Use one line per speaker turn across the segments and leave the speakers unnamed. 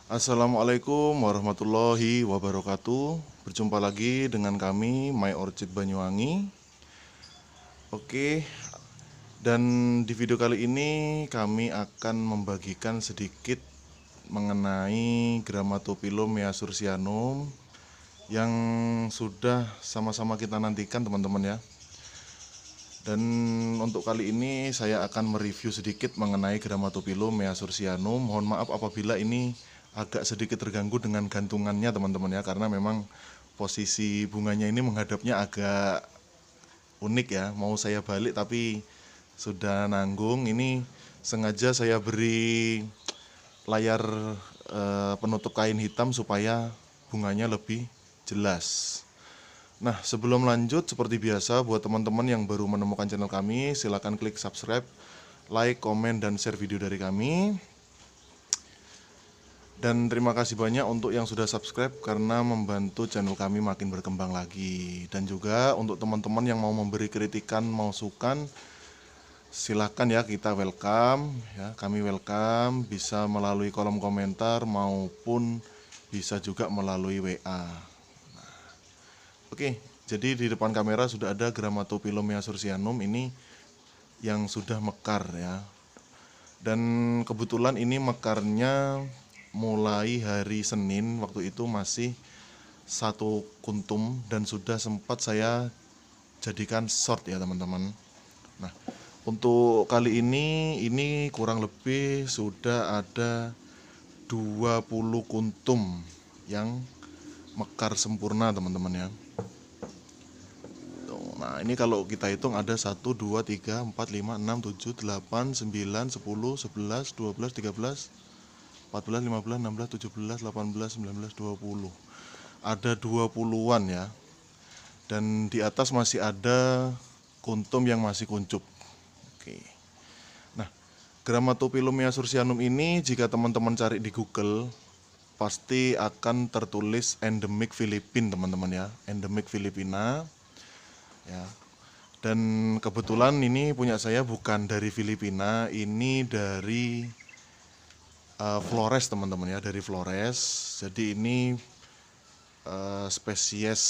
Assalamualaikum warahmatullahi wabarakatuh. Berjumpa lagi dengan kami My Orchid Banyuwangi. Oke, dan di video kali ini kami akan membagikan sedikit mengenai Grammatophyllum measursianum yang sudah sama-sama kita nantikan teman-teman ya. Dan untuk kali ini saya akan mereview sedikit mengenai Grammatophyllum measursianum. Mohon maaf apabila ini agak sedikit terganggu dengan gantungannya teman-teman ya, karena memang posisi bunganya ini menghadapnya agak unik ya. Mau saya balik tapi sudah nanggung. Ini sengaja saya beri layar penutup kain hitam supaya bunganya lebih jelas. Nah, sebelum lanjut, seperti biasa, buat teman-teman yang baru menemukan channel kami, silakan klik subscribe, like, komen, dan share video dari kami. Dan terima kasih banyak untuk yang sudah subscribe karena membantu channel kami makin berkembang lagi. Dan juga untuk teman-teman yang mau memberi kritikan, masukan, silakan ya, kita welcome ya, kami welcome, bisa melalui kolom komentar maupun bisa juga melalui WA. Oke, jadi di depan kamera sudah ada Grammatophyllum measursianum ini yang sudah mekar ya. Dan kebetulan ini mekarnya mulai hari Senin, waktu itu masih satu kuntum dan sudah sempat saya jadikan short ya teman-teman. Nah, untuk kali ini kurang lebih sudah ada 20 kuntum yang mekar sempurna teman-teman ya. Nah, ini kalau kita hitung ada 1, 2, 3, 4, 5, 6, 7, 8, 9, 10, 11, 12, 13, 14, 15, 16, 17, 18, 19, 20. Ada 20-an ya. Dan di atas masih ada kuntum yang masih kuncup. Oke. Nah, Grammatophyllum measursianum ini jika teman-teman cari di Google pasti akan tertulis endemik Filipina teman-teman ya. Endemik Filipina. Ya. Dan kebetulan ini punya saya bukan dari Filipina, ini dari Flores teman-teman ya, dari Flores. Jadi ini spesies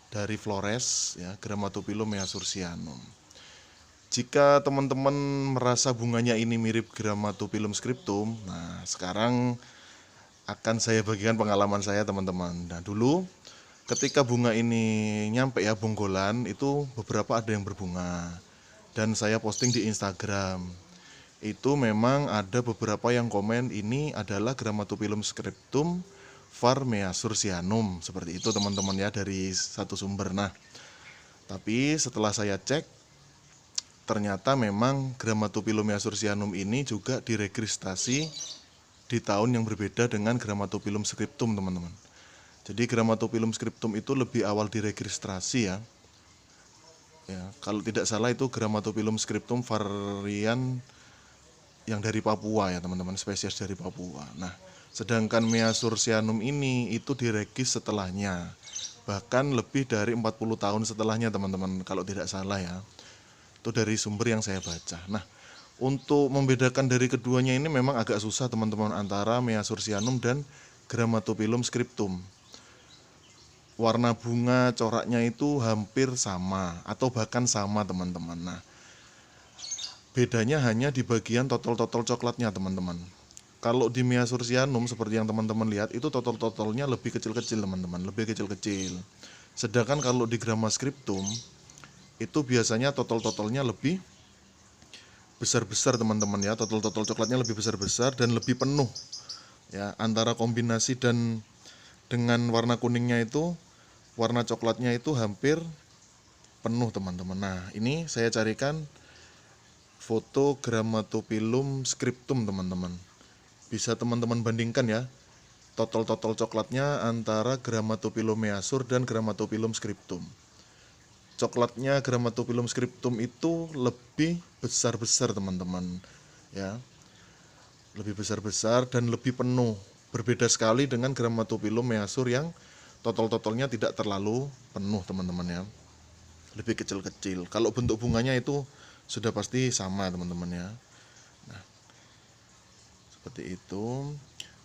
dari Flores ya, Grammatophyllum measursianum. Jika teman-teman merasa bunganya ini mirip Grammatophyllum scriptum, nah sekarang akan saya bagikan pengalaman saya teman-teman. Nah dulu ketika bunga ini nyampe ya bonggolan, itu beberapa ada yang berbunga dan saya posting di Instagram. Itu memang ada beberapa yang komen ini adalah Grammatophyllum scriptum var measursianum, seperti itu teman-teman ya, dari satu sumber. Nah, tapi setelah saya cek ternyata memang Grammatophyllum measursianum ini juga diregistrasi di tahun yang berbeda dengan Grammatophyllum scriptum teman-teman. Jadi Grammatophyllum scriptum itu lebih awal diregistrasi ya. Ya, kalau tidak salah itu Grammatophyllum scriptum varian yang dari Papua ya teman-teman, spesies dari Papua. Nah, sedangkan Measursianum ini itu diregis setelahnya. Bahkan lebih dari 40 tahun setelahnya teman-teman, kalau tidak salah ya. Itu dari sumber yang saya baca. Nah, untuk membedakan dari keduanya ini memang agak susah teman-teman, antara Measursianum dan Grammatophyllum scriptum. Warna bunga coraknya itu hampir sama atau bahkan sama teman-teman. Nah, bedanya hanya di bagian totol-totol coklatnya teman-teman. Kalau di Measursianum seperti yang teman-teman lihat itu totol-totolnya lebih kecil-kecil teman-teman, lebih kecil-kecil. Sedangkan kalau di Gramma scriptum itu biasanya totol-totolnya lebih besar-besar teman-teman ya, totol-totol coklatnya lebih besar-besar dan lebih penuh. Ya, antara kombinasi dan dengan warna kuningnya itu, warna coklatnya itu hampir penuh teman-teman. Nah, ini saya carikan foto Grammatophyllum scriptum teman-teman. Bisa teman-teman bandingkan ya, totol-totol coklatnya antara Grammatophyllum measur dan Grammatophyllum scriptum. Coklatnya Grammatophyllum scriptum itu lebih besar-besar teman-teman ya, lebih besar-besar dan lebih penuh. Berbeda sekali dengan Grammatophyllum measur yang totol-totolnya tidak terlalu penuh teman-teman ya, lebih kecil-kecil. Kalau bentuk bunganya itu sudah pasti sama teman-teman ya. Nah, seperti itu.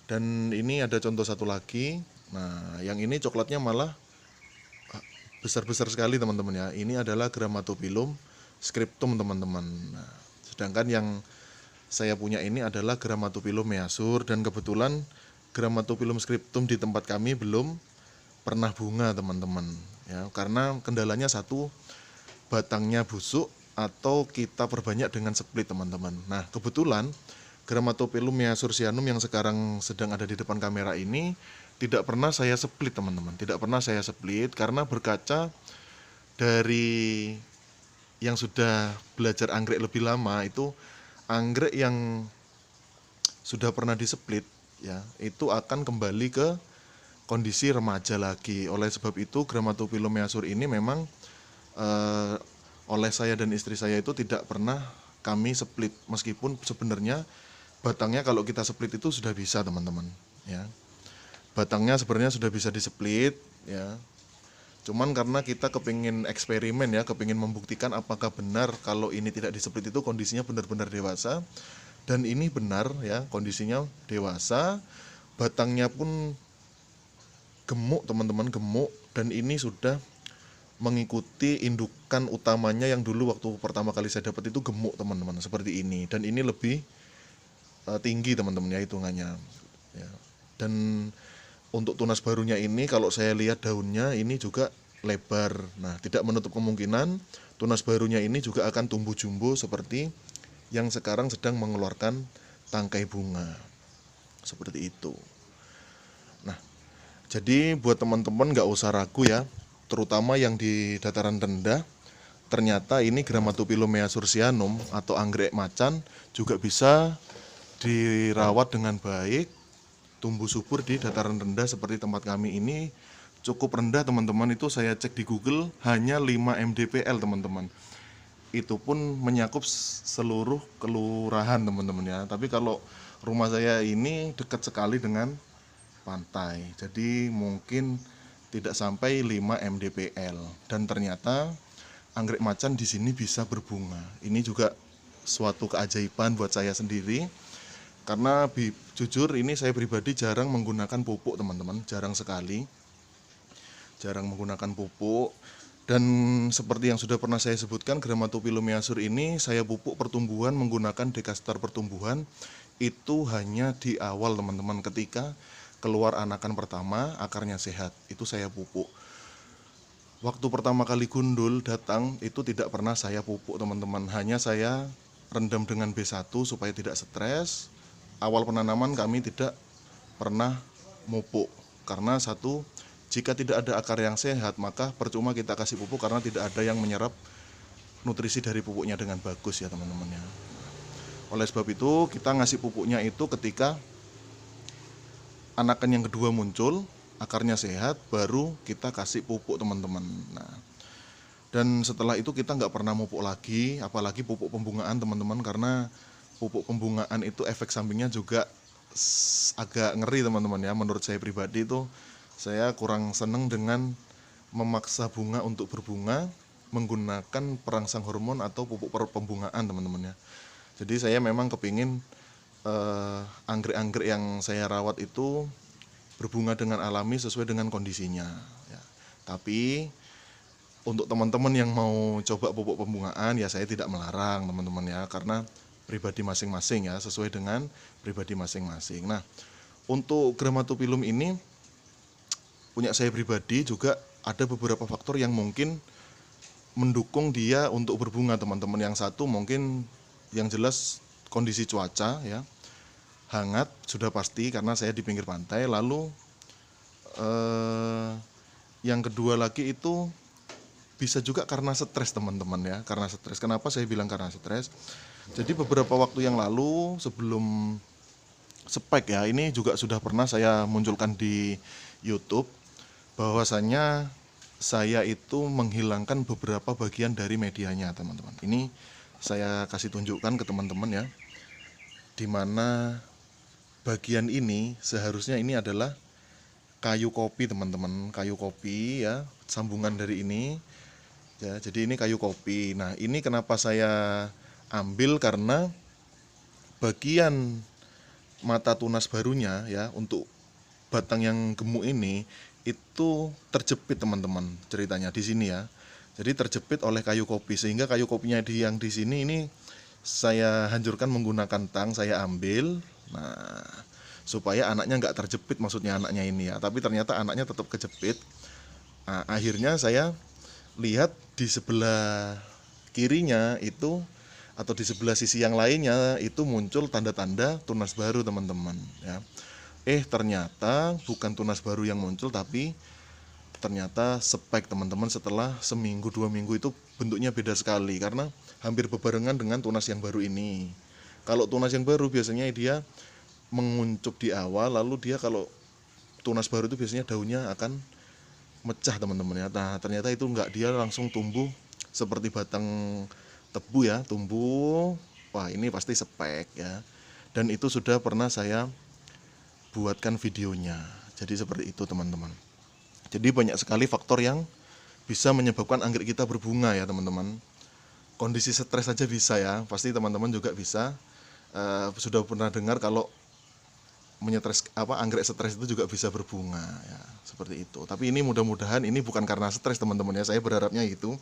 Dan ini ada contoh satu lagi. Nah, yang ini coklatnya malah besar-besar sekali teman-teman ya. Ini adalah Grammatophyllum scriptum teman-teman. Nah, sedangkan yang saya punya ini adalah Grammatophyllum measur, dan kebetulan Grammatophyllum scriptum di tempat kami belum pernah bunga teman-teman ya, karena kendalanya satu, batangnya busuk atau kita perbanyak dengan split teman-teman. Nah, kebetulan Grammatophyllum measursianum yang sekarang sedang ada di depan kamera ini tidak pernah saya split teman-teman, tidak pernah saya split karena berkaca dari yang sudah belajar anggrek lebih lama, itu anggrek yang sudah pernah displit ya, itu akan kembali ke kondisi remaja lagi. Oleh sebab itu Grammatophyllum measur ini memang oleh saya dan istri saya itu tidak pernah kami split, meskipun sebenarnya batangnya kalau kita split itu sudah bisa teman-teman ya. Batangnya sebenarnya sudah bisa displit ya. Cuman karena kita kepingin eksperimen ya, kepingin membuktikan apakah benar kalau ini tidak displit itu kondisinya benar-benar dewasa. Dan ini benar ya, kondisinya dewasa, batangnya pun gemuk teman-teman, gemuk, dan ini sudah mengikuti indukan utamanya yang dulu waktu pertama kali saya dapat itu gemuk teman-teman, seperti ini. Dan ini lebih tinggi teman-teman ya hitungannya ya. Dan untuk tunas barunya ini kalau saya lihat daunnya ini juga lebar. Nah, tidak menutup kemungkinan tunas barunya ini juga akan tumbuh jumbo seperti yang sekarang sedang mengeluarkan tangkai bunga. Seperti itu. Nah, jadi buat teman-teman nggak usah ragu ya, terutama yang di dataran rendah, ternyata ini Grammatophyllum measursianum atau anggrek macan juga bisa dirawat dengan baik, tumbuh subur di dataran rendah seperti tempat kami ini. Cukup rendah teman-teman, itu saya cek di Google hanya 5 mdpl teman-teman. Itu pun menyakup seluruh kelurahan teman-teman ya. Tapi kalau rumah saya ini dekat sekali dengan pantai, jadi mungkin tidak sampai 5 mdpl. Dan ternyata anggrek macan di sini bisa berbunga. Ini juga suatu keajaiban buat saya sendiri. Karena jujur ini saya pribadi jarang menggunakan pupuk teman-teman, jarang sekali. Jarang menggunakan pupuk. Dan seperti yang sudah pernah saya sebutkan, Grammatophyllum measur ini saya pupuk pertumbuhan menggunakan dekastar pertumbuhan itu hanya di awal teman-teman, ketika keluar anakan pertama, akarnya sehat, itu saya pupuk. Waktu pertama kali gundul datang itu tidak pernah saya pupuk teman-teman, hanya saya rendam dengan B1 supaya tidak stres. Awal penanaman kami tidak pernah mupuk, karena satu, jika tidak ada akar yang sehat maka percuma kita kasih pupuk karena tidak ada yang menyerap nutrisi dari pupuknya dengan bagus ya teman-teman ya. Oleh sebab itu kita ngasih pupuknya itu ketika anakan yang kedua muncul, akarnya sehat, baru kita kasih pupuk teman-teman. Nah, dan setelah itu kita nggak pernah mupuk lagi, apalagi pupuk pembungaan teman-teman, karena pupuk pembungaan itu efek sampingnya juga agak ngeri teman-teman ya. Menurut saya pribadi itu saya kurang seneng dengan memaksa bunga untuk berbunga menggunakan perangsang hormon atau pupuk pembungaan teman-teman ya. Jadi saya memang kepingin anggrek-anggrek yang saya rawat itu berbunga dengan alami sesuai dengan kondisinya ya. Tapi untuk teman-teman yang mau coba pupuk pembungaan ya saya tidak melarang teman-teman ya, karena pribadi masing-masing ya, sesuai dengan pribadi masing-masing. Nah, untuk Grammatophyllum ini punya saya pribadi juga ada beberapa faktor yang mungkin mendukung dia untuk berbunga teman-teman. Yang satu mungkin yang jelas kondisi cuaca ya, hangat sudah pasti karena saya di pinggir pantai. Lalu yang kedua lagi itu bisa juga karena stres teman-teman ya, karena stres. Kenapa saya bilang karena stres? Jadi beberapa waktu yang lalu sebelum spek ya, ini juga sudah pernah saya munculkan di YouTube bahwasanya saya itu menghilangkan beberapa bagian dari medianya teman-teman. Ini saya kasih tunjukkan ke teman-teman ya, dimana bagian ini seharusnya ini adalah kayu kopi teman-teman, kayu kopi ya, sambungan dari ini ya. Jadi ini kayu kopi. Nah, ini kenapa saya ambil, karena bagian mata tunas barunya ya, untuk batang yang gemuk ini itu terjepit teman-teman, ceritanya di sini ya. Jadi terjepit oleh kayu kopi, sehingga kayu kopinya yang di sini ini saya hancurkan menggunakan tang, saya ambil. Nah, supaya anaknya nggak terjepit, maksudnya anaknya ini ya. Tapi ternyata anaknya tetap kejepit. Nah, akhirnya saya lihat di sebelah kirinya itu, atau di sebelah sisi yang lainnya itu muncul tanda-tanda tunas baru teman-teman ya. Ternyata bukan tunas baru yang muncul, tapi ternyata spike teman-teman. Setelah seminggu 2 minggu itu bentuknya beda sekali, karena hampir bebarengan dengan tunas yang baru ini. Kalau tunas yang baru biasanya dia menguncup di awal, lalu dia kalau tunas baru itu biasanya daunnya akan mecah teman-teman ya. Nah, ternyata itu enggak, dia langsung tumbuh seperti batang tebu ya, tumbuh. Wah, ini pasti spek ya. Dan itu sudah pernah saya buatkan videonya. Jadi seperti itu teman-teman. Jadi banyak sekali faktor yang bisa menyebabkan anggrek kita berbunga ya teman-teman. Kondisi stres saja bisa ya, pasti teman-teman juga bisa sudah pernah dengar kalau anggrek stres itu juga bisa berbunga ya, seperti itu. Tapi ini mudah-mudahan ini bukan karena stres teman-teman ya, saya berharapnya gitu.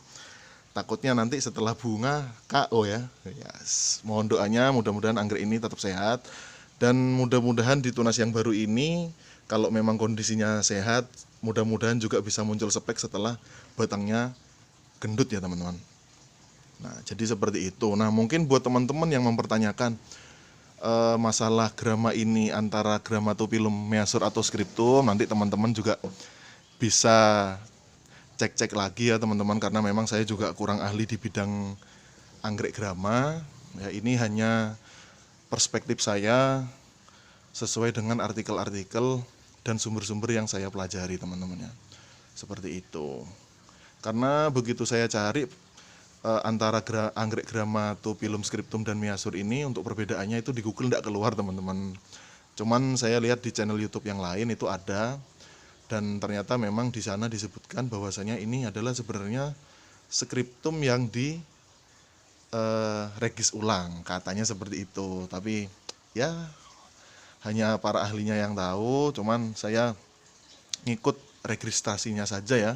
Takutnya nanti setelah bunga KO ya. Yes. Mohon doanya mudah-mudahan anggrek ini tetap sehat, dan mudah-mudahan di tunas yang baru ini kalau memang kondisinya sehat, mudah-mudahan juga bisa muncul spek setelah batangnya gendut ya teman-teman. Nah, jadi seperti itu. Nah, mungkin buat teman-teman yang mempertanyakan masalah grama ini antara Grammatophyllum measur atau scriptum, nanti teman-teman juga bisa cek-cek lagi ya teman-teman, karena memang saya juga kurang ahli di bidang anggrek grama ya. Ini hanya perspektif saya sesuai dengan artikel-artikel dan sumber-sumber yang saya pelajari teman-teman ya, seperti itu. Karena begitu saya cari antara anggrek Grammatophyllum scriptum dan measur ini, untuk perbedaannya itu di Google tidak keluar teman-teman. Cuman saya lihat di channel YouTube yang lain itu ada, dan ternyata memang di sana disebutkan bahwasanya ini adalah sebenarnya scriptum yang di regis ulang, katanya seperti itu. Tapi ya hanya para ahlinya yang tahu, cuman saya ngikut registrasinya saja ya,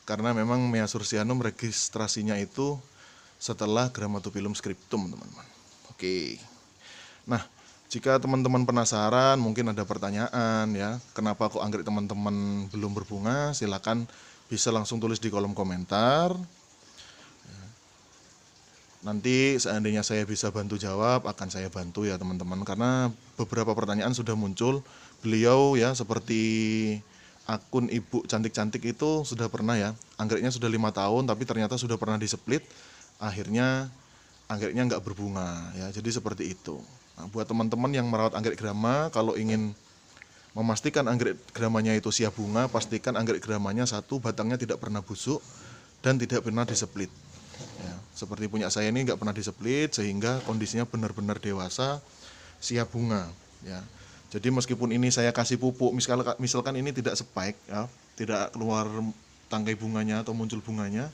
karena memang Measursianum registrasinya itu setelah Grammatophyllum scriptum teman-teman. Oke. Nah, jika teman-teman penasaran, mungkin ada pertanyaan ya, kenapa kok anggrek teman-teman belum berbunga, silakan bisa langsung tulis di kolom komentar. Nanti seandainya saya bisa bantu jawab, akan saya bantu ya teman-teman, karena beberapa pertanyaan sudah muncul. Beliau ya, seperti akun ibu cantik-cantik itu sudah pernah ya, anggreknya sudah 5 tahun tapi ternyata sudah pernah diseplit, akhirnya anggreknya nggak berbunga ya. Jadi seperti itu. Nah, buat teman-teman yang merawat anggrek grama, kalau ingin memastikan anggrek gramanya itu siap bunga, pastikan anggrek gramanya satu, batangnya tidak pernah busuk dan tidak pernah diseplit ya. Seperti punya saya ini nggak pernah diseplit, sehingga kondisinya benar-benar dewasa, siap bunga ya. Jadi meskipun ini saya kasih pupuk, misalkan ini tidak spike ya, tidak keluar tangkai bunganya atau muncul bunganya,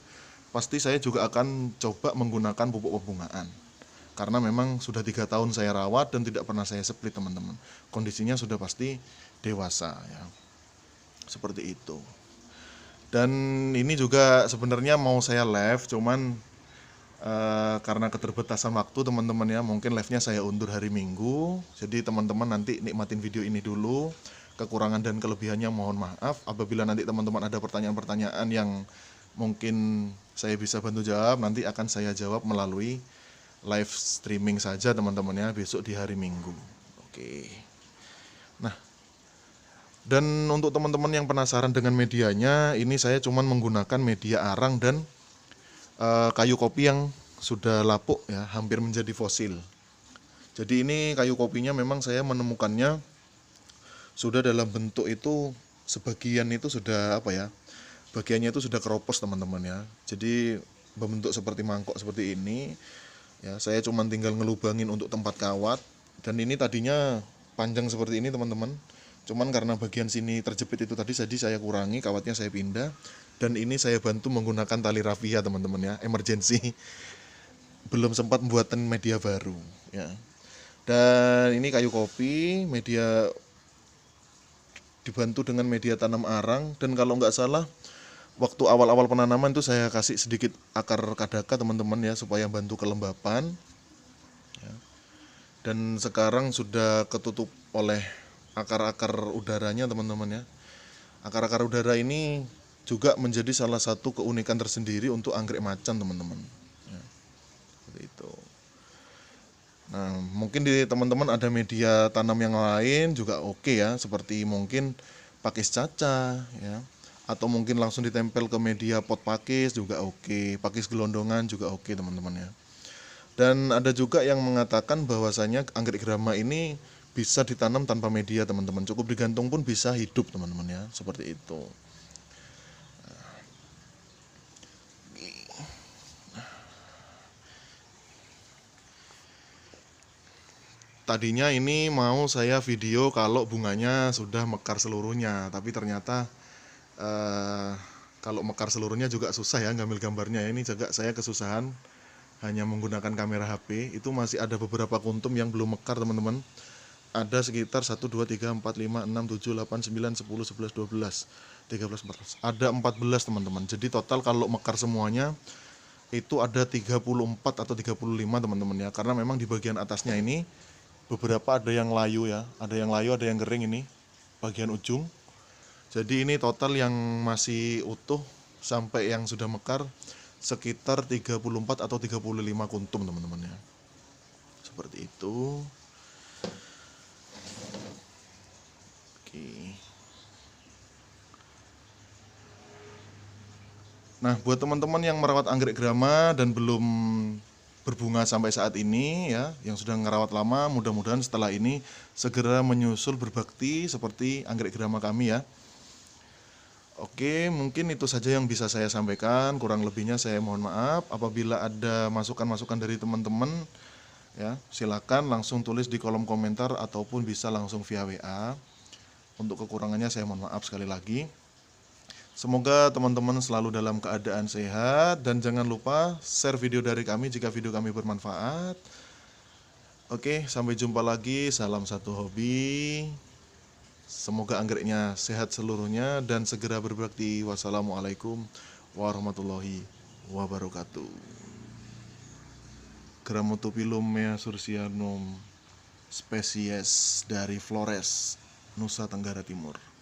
pasti saya juga akan coba menggunakan pupuk pembungaan. Karena memang sudah 3 tahun saya rawat dan tidak pernah saya split teman-teman. Kondisinya sudah pasti dewasa ya. Seperti itu. Dan ini juga sebenarnya mau saya live, cuman karena keterbatasan waktu teman-teman ya, mungkin live-nya saya undur hari Minggu. Jadi teman-teman nanti nikmatin video ini dulu. Kekurangan dan kelebihannya mohon maaf. Apabila nanti teman-teman ada pertanyaan-pertanyaan yang mungkin saya bisa bantu jawab, nanti akan saya jawab melalui live streaming saja teman-teman ya, besok di hari Minggu. Oke. Nah, dan untuk teman-teman yang penasaran dengan medianya, ini saya cuman menggunakan media arang dan kayu kopi yang sudah lapuk ya, hampir menjadi fosil. Jadi ini kayu kopinya memang saya menemukannya sudah dalam bentuk itu, sebagian itu sudah apa ya, bagiannya itu sudah keropos teman-teman ya. Jadi berbentuk seperti mangkok seperti ini ya. Saya cuma tinggal ngelubangin untuk tempat kawat, dan ini tadinya panjang seperti ini teman-teman. Cuman karena bagian sini terjepit itu tadi, jadi saya kurangi, kawatnya saya pindah. Dan ini saya bantu menggunakan tali rafia teman-teman ya, emergency. Belum sempat membuatan media baru ya. Dan ini kayu kopi, media dibantu dengan media tanam arang. Dan kalau nggak salah waktu awal-awal penanaman itu saya kasih sedikit akar kadaka teman-teman ya, supaya bantu kelembapan. Dan sekarang sudah ketutup oleh akar-akar udaranya teman-teman ya. Akar-akar udara ini juga menjadi salah satu keunikan tersendiri untuk anggrek macan teman-teman ya, seperti itu. Nah, mungkin di teman-teman ada media tanam yang lain juga oke ya, seperti mungkin pakis caca ya, atau mungkin langsung ditempel ke media pot pakis juga oke, pakis gelondongan juga oke teman-teman ya. Dan ada juga yang mengatakan bahwasanya anggrek grama ini bisa ditanam tanpa media teman-teman, cukup digantung pun bisa hidup teman-teman ya, seperti itu. Tadinya ini mau saya video kalau bunganya sudah mekar seluruhnya, tapi ternyata eh, kalau mekar seluruhnya juga susah ya ngambil gambarnya. Ini juga saya kesusahan hanya menggunakan kamera HP. Itu masih ada beberapa kuntum yang belum mekar teman-teman. Ada sekitar 1, 2, 3, 4, 5, 6, 7, 8, 9, 10, 11, 12, 13, 14. Ada 14 teman-teman. Jadi total kalau mekar semuanya itu ada 34 atau 35 teman-teman ya. Karena memang di bagian atasnya ini beberapa ada yang layu ya, ada yang kering ini bagian ujung. Jadi ini total yang masih utuh sampai yang sudah mekar sekitar 34 atau 35 kuntum teman-teman ya, seperti itu. Oke. Nah, buat teman-teman yang merawat anggrek grama dan belum berbunga sampai saat ini ya, yang sudah ngerawat lama, mudah-mudahan setelah ini segera menyusul berbakti seperti anggrek grama kami ya. Oke, mungkin itu saja yang bisa saya sampaikan. Kurang lebihnya saya mohon maaf. Apabila ada masukan-masukan dari teman-teman, ya silakan langsung tulis di kolom komentar ataupun bisa langsung via WA. Untuk kekurangannya saya mohon maaf sekali lagi. Semoga teman-teman selalu dalam keadaan sehat dan jangan lupa share video dari kami jika video kami bermanfaat. Oke, sampai jumpa lagi. Salam satu hobi. Semoga anggreknya sehat seluruhnya dan segera berbakti. Wassalamualaikum warahmatullahi wabarakatuh. Grammatophyllum measursianum spesies dari Flores, Nusa Tenggara Timur.